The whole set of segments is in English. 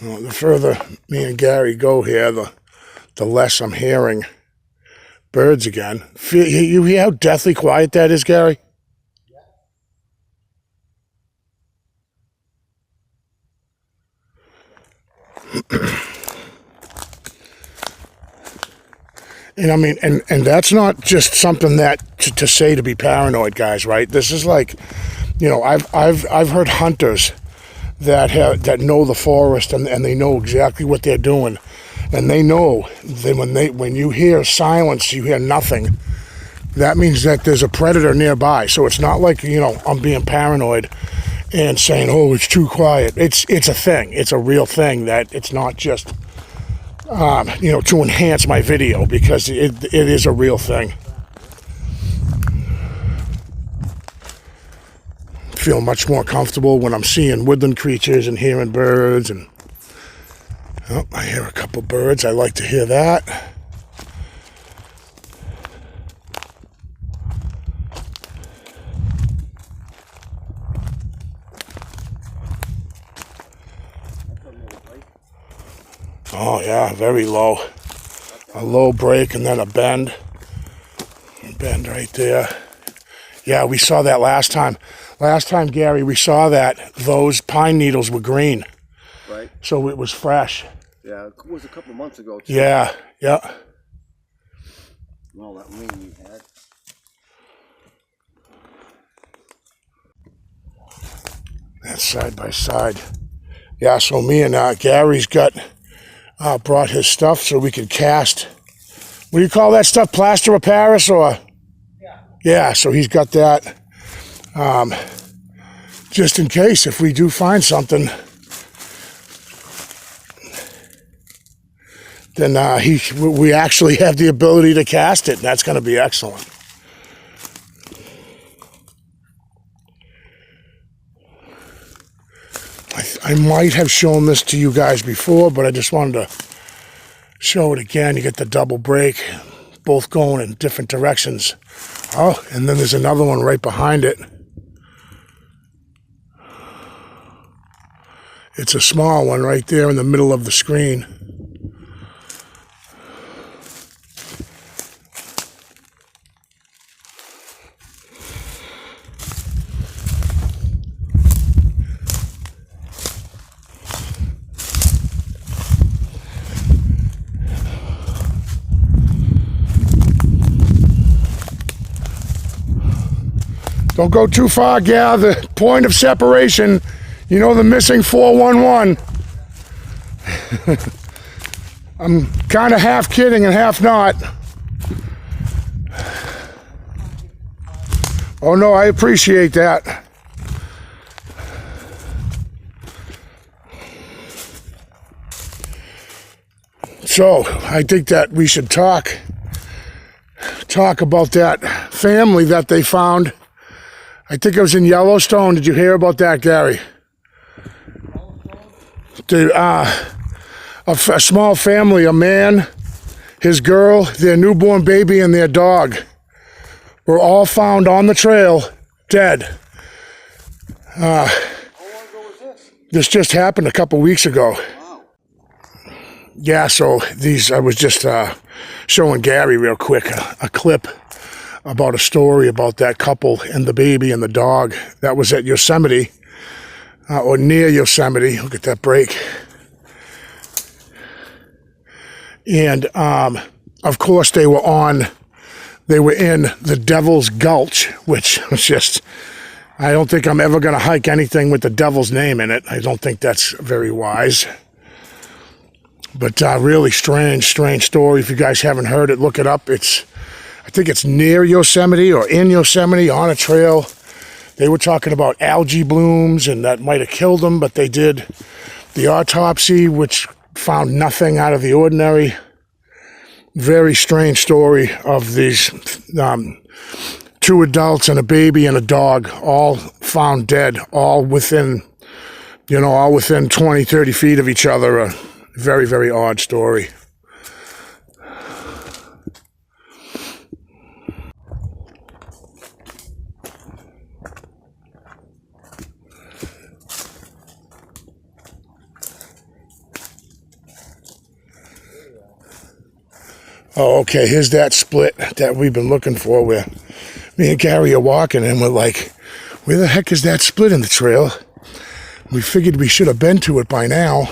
Well, the further me and Gary go here, the less I'm hearing birds again. You hear how deathly quiet that is, Gary? And I mean, and that's not just something that to say to be paranoid, guys. Right? This is like, you know, I've heard hunters that know the forest and they know exactly what they're doing, and they know that when you hear silence, you hear nothing. That means that there's a predator nearby. So it's not like, you know, I'm being paranoid and saying, oh, it's too quiet. It's a thing. It's a real thing. That it's not just you know, to enhance my video, because it is a real thing. Feel much more comfortable when I'm seeing woodland creatures and hearing birds. And oh, I hear a couple birds. I like to hear that. Oh yeah, very low. A low break and then a bend. Bend right there. Yeah, we saw that last time. Last time, Gary, we saw that those pine needles were green. Right. So it was fresh. Yeah, it was a couple of months ago, too. Yeah, yeah. All that rain we had. That's side by side. Yeah, so me and Gary's brought his stuff so we could cast. What do you call that stuff? Plaster of Paris, or? Yeah. Yeah, so he's got that. Just in case if we do find something, then we actually have the ability to cast it, and that's going to be excellent. I might have shown this to you guys before, but I just wanted to show it again. You get the double break, both going in different directions. Oh, and then there's another one right behind it. It's a small one right there in the middle of the screen. Don't go too far, Gal. The point of separation, you know, the missing 411. I'm kind of half kidding and half not. Oh no, I appreciate that. So, I think that we should talk about that family that they found. I think it was in Yellowstone. Did you hear about that, Gary? A small family, a man, his girl, their newborn baby, and their dog were all found on the trail, dead. How long ago was this? This just happened a couple weeks ago. Wow. Yeah, so I was just showing Gary real quick a clip about a story about that couple and the baby and the dog. That was at Yosemite, or near Yosemite. Look at that break. And of course they were in the Devil's Gulch, which was just, I don't think I'm ever going to hike anything with the devil's name in it. I don't think that's very wise. But really strange story. If you guys haven't heard it, look it up. I think it's near Yosemite or in Yosemite on a trail. They were talking about algae blooms and that might have killed them, but they did the autopsy, which found nothing out of the ordinary. Very strange story of these two adults and a baby and a dog, all found dead, all within 20, 30 feet of each other. A very, very odd story. Oh, okay, here's that split that we've been looking for where me and Gary are walking and we're like, where the heck is that split in the trail? We figured we should have been to it by now.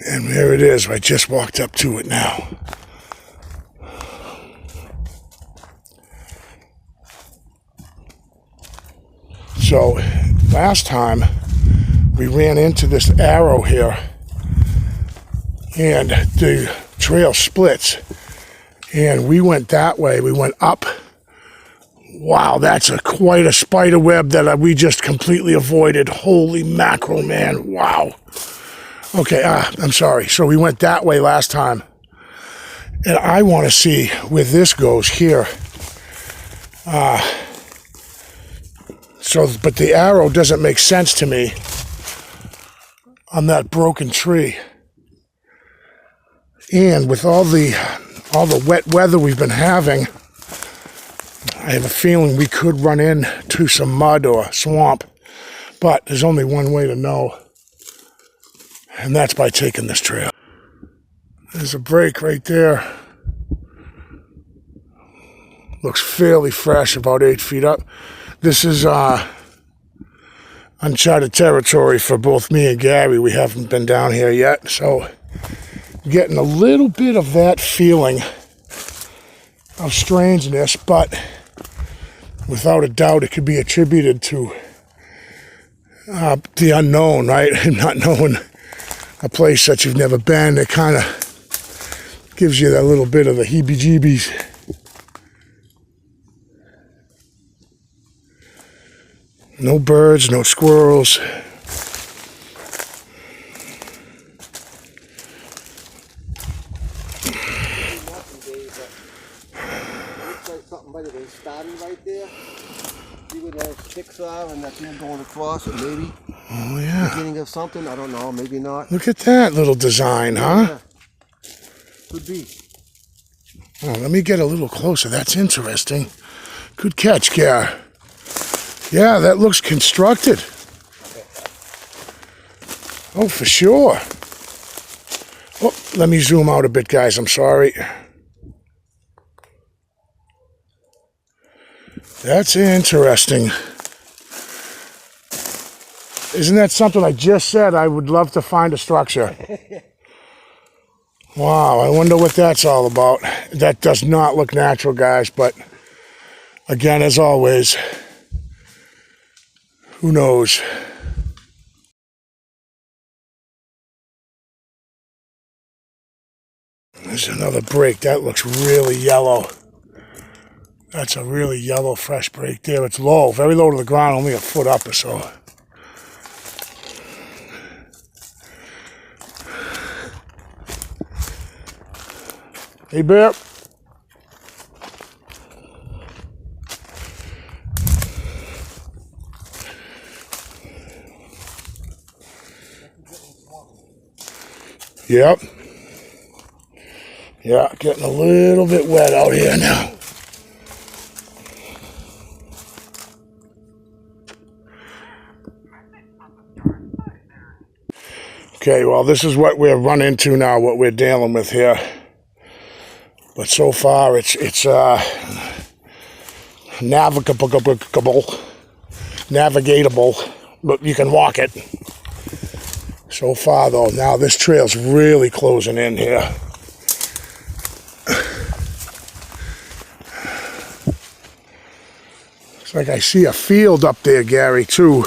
And there it is. I just walked up to it now. So last time we ran into this arrow here and the trail splits and we went that way. We went up. Wow, that's quite a spider web that we just completely avoided. Holy mackerel, man. Wow. Okay, I'm sorry. So we went that way last time. And I want to see where this goes here. But the arrow doesn't make sense to me on that broken tree. And with all the wet weather we've been having, I have a feeling we could run into some mud or swamp. But there's only one way to know, and that's by taking this trail. There's a break right there. Looks fairly fresh, about 8 feet up. This is uncharted territory for both me and Gary. We haven't been down here yet, so getting a little bit of that feeling of strangeness, but without a doubt it could be attributed to the unknown, right? Not knowing a place that you've never been. It kind of gives you that little bit of the heebie-jeebies. No birds, no squirrels. Something might have been starting right there. See where those sticks are and that thing going across it, maybe. Oh, yeah. Beginning of something, I don't know, maybe not. Look at that little design, huh? Yeah. Could be. Oh, let me get a little closer. That's interesting. Good catch, Gar. Yeah, that looks constructed. Oh, for sure. Oh, let me zoom out a bit, guys. I'm sorry. That's interesting. Isn't that something I just said? I would love to find a structure. Wow, I wonder what that's all about. That does not look natural, guys, but again, as always, who knows? There's another break. That looks really yellow. That's a really yellow, fresh break there. It's low, very low to the ground, only a foot up or so. Hey, Bear. Yep. Yeah, getting a little bit wet out here now. Okay, well, this is what we're running into now, what we're dealing with here. But so far, it's navigatable, but you can walk it. So far, though, now this trail's really closing in here. It's like I see a field up there, Gary, too.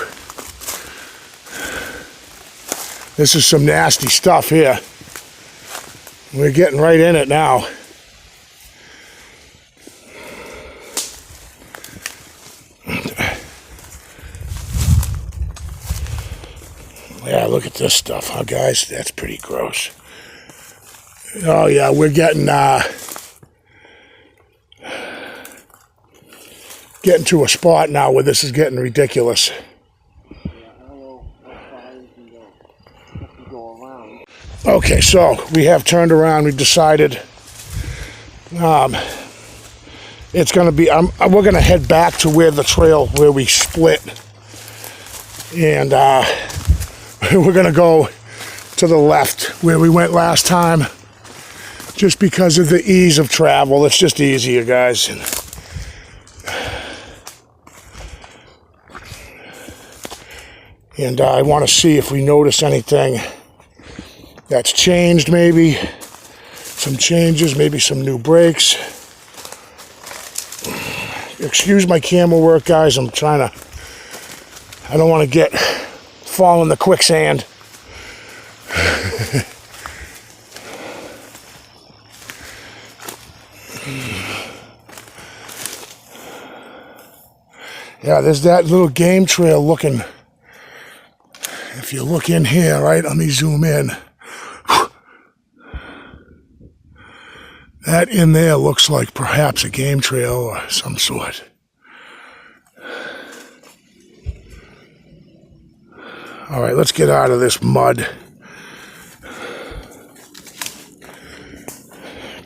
This is some nasty stuff here. We're getting right in it now. Yeah, look at this stuff, huh, guys? That's pretty gross. Oh, yeah, we're getting to a spot now where this is getting ridiculous. Okay, so we have turned around. We've decided it's going to be, we're going to head back to where the trail, where we split. And we're going to go to the left where we went last time. just because of the ease of travel. It's just easier, guys. And I want to see if we notice anything that's changed, maybe some changes, maybe some new brakes. Excuse my camera work, guys. I don't want to fall in the quicksand. Yeah, there's that little game trail looking. If you look in here, right, let me zoom in. That in there looks like perhaps a game trail or some sort. All right, let's get out of this mud.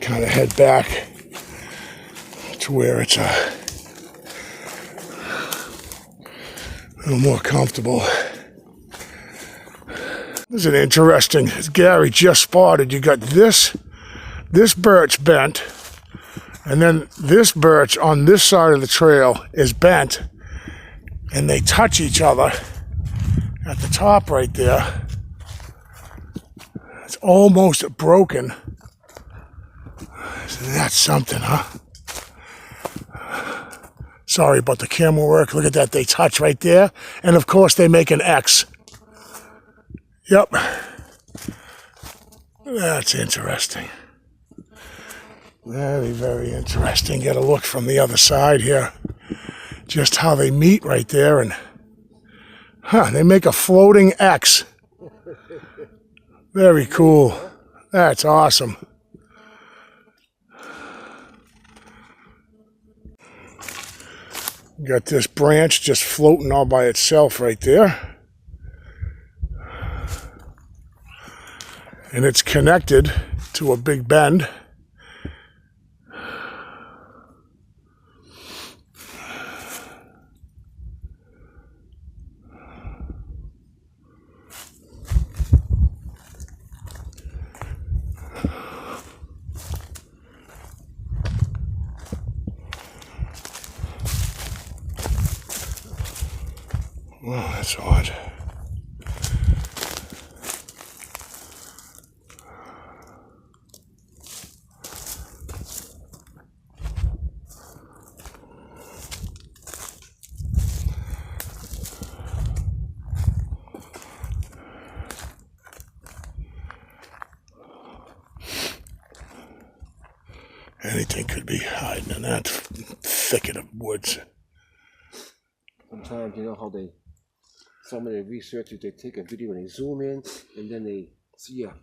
Kind of head back to where it's a little more comfortable. This is an interesting, as Gary just spotted, you got this birch bent, and then this birch on this side of the trail is bent, and they touch each other at the top right there. It's almost broken. So that's something, huh? Sorry about the camera work. Look at that. They touch right there. And of course, they make an X. Yep. That's interesting. Very, very interesting. Get a look from the other side here. Just how they meet right there. And, they make a floating X. Very cool. That's awesome. Got this branch just floating all by itself right there. And it's connected to a big bend. Wow, that's odd. Anything could be hiding in that thicket of woods. Sometimes, you know how some of the researchers, they take a video and they zoom in, and then they see a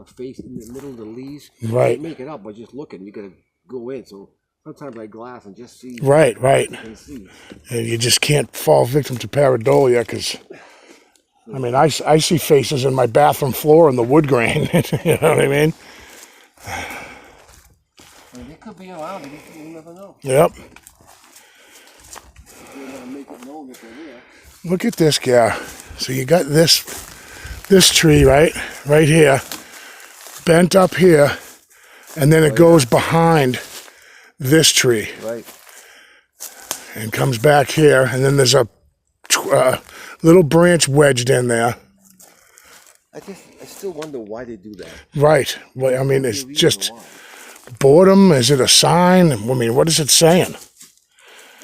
face in the middle of the leaves. Right. They make it up by just looking. You gotta go in. So sometimes I glass and just see. Right. What you can see. And you just can't fall victim to pareidolia because, I mean, I see faces in my bathroom floor in the wood grain. You know what I mean? They could be around. You never know. Yep. They're gonna make it known that they're there. Look at this guy. So you got this tree, right here, bent up here, and then it goes behind this tree. Right. And comes back here, and then there's a little branch wedged in there. I still wonder why they do that. Right. Well, I mean, it's just boredom. Is it a sign? I mean, what is it saying?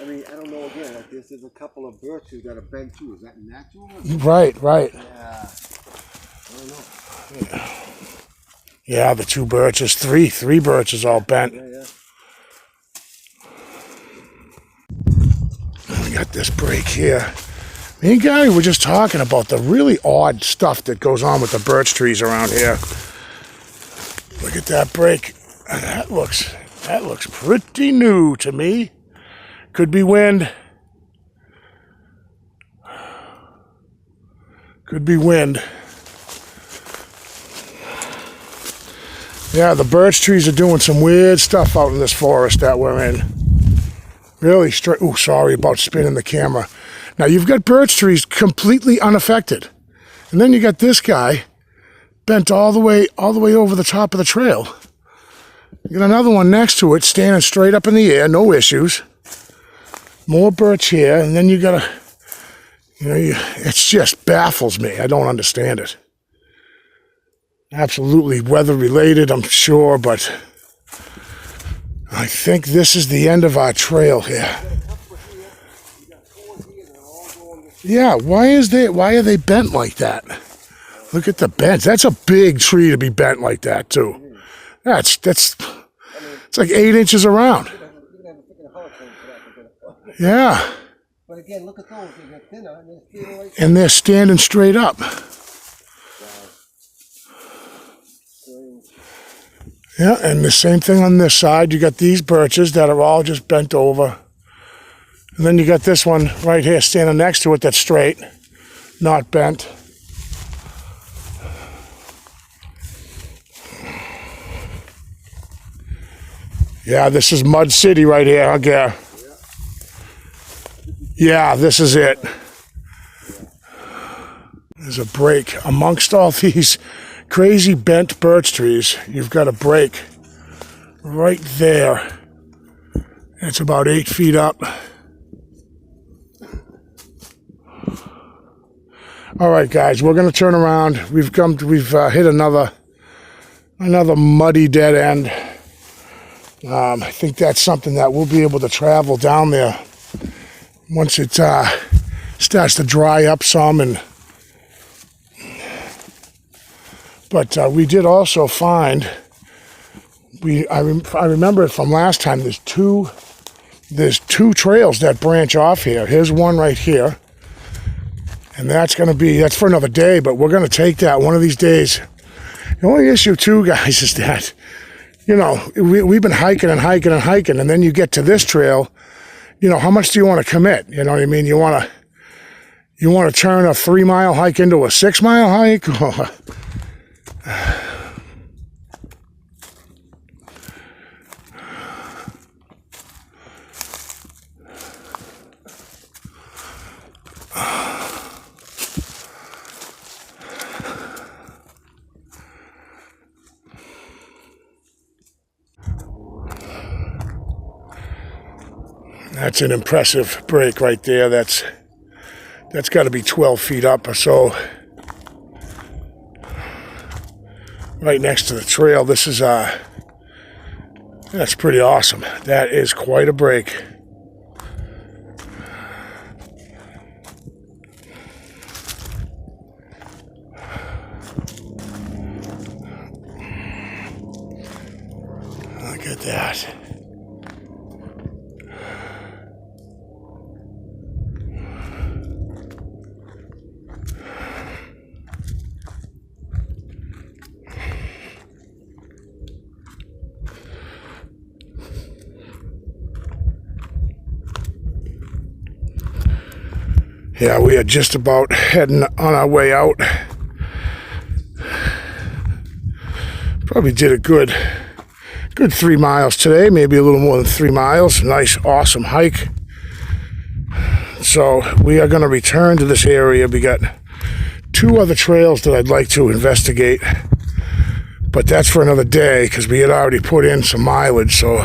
I mean, I don't know. Again, like this, there's a couple of birches that are bent too. Is that natural? Right. Yeah. I don't know. Yeah, the two birches, three birches all bent. Yeah. We got this break here. Me and Gary were just talking about the really odd stuff that goes on with the birch trees around here. Look at that break. That looks pretty new to me. Could be wind. Could be wind. Yeah, the birch trees are doing some weird stuff out in this forest that we're in. Really straight. Oh, sorry about spinning the camera. Now you've got birch trees completely unaffected, and then you got this guy bent all the way over the top of the trail. Got another one next to it, standing straight up in the air, no issues. More birch here, and then you gotta, it just baffles me. I don't understand it. Absolutely weather related, I'm sure, but I think this is the end of our trail here. Yeah, why are they bent like that? Look at the bends. That's a big tree to be bent like that too. It's like 8 inches around. Yeah. But again, look at those. They're thinner and they're standing straight up. Yeah, and the same thing on this side. You got these birches that are all just bent over. And then you got this one right here standing next to it that's straight, not bent. Yeah, this is Mud City right here, huh, Gare? Yeah, this is it. There's a break. Amongst all these crazy bent birch trees, you've got a break right there. It's about 8 feet up. All right, guys, we're going to turn around. We've hit another muddy dead end. I think that's something that we'll be able to travel down there once it starts to dry up some. But we did also find, I remember it from last time, there's two trails that branch off here. Here's one right here. And that's for another day, but we're going to take that one of these days. The only issue too, guys, is that, we've been hiking and hiking and hiking, and then you get to this trail, how much do you want to commit? You know what I mean? You want to turn a 3-mile hike into a 6-mile hike? That's an impressive break right there. That's got to be 12 feet up or so. Right next to the trail. This is that's pretty awesome. That is quite a break. Look at that. Yeah, we are just about heading on our way out. Probably did a good 3 miles today, maybe a little more than 3 miles. Nice, awesome hike. So we are going to return to this area. We got 2 other trails that I'd like to investigate, but that's for another day because we had already put in some mileage. So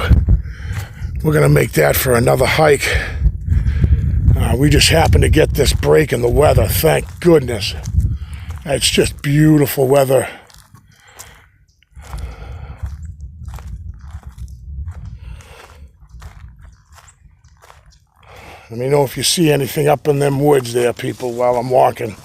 we're going to make that for another hike. We just happened to get this break in the weather, thank goodness. It's just beautiful weather. Let me know if you see anything up in them woods there, people, while I'm walking.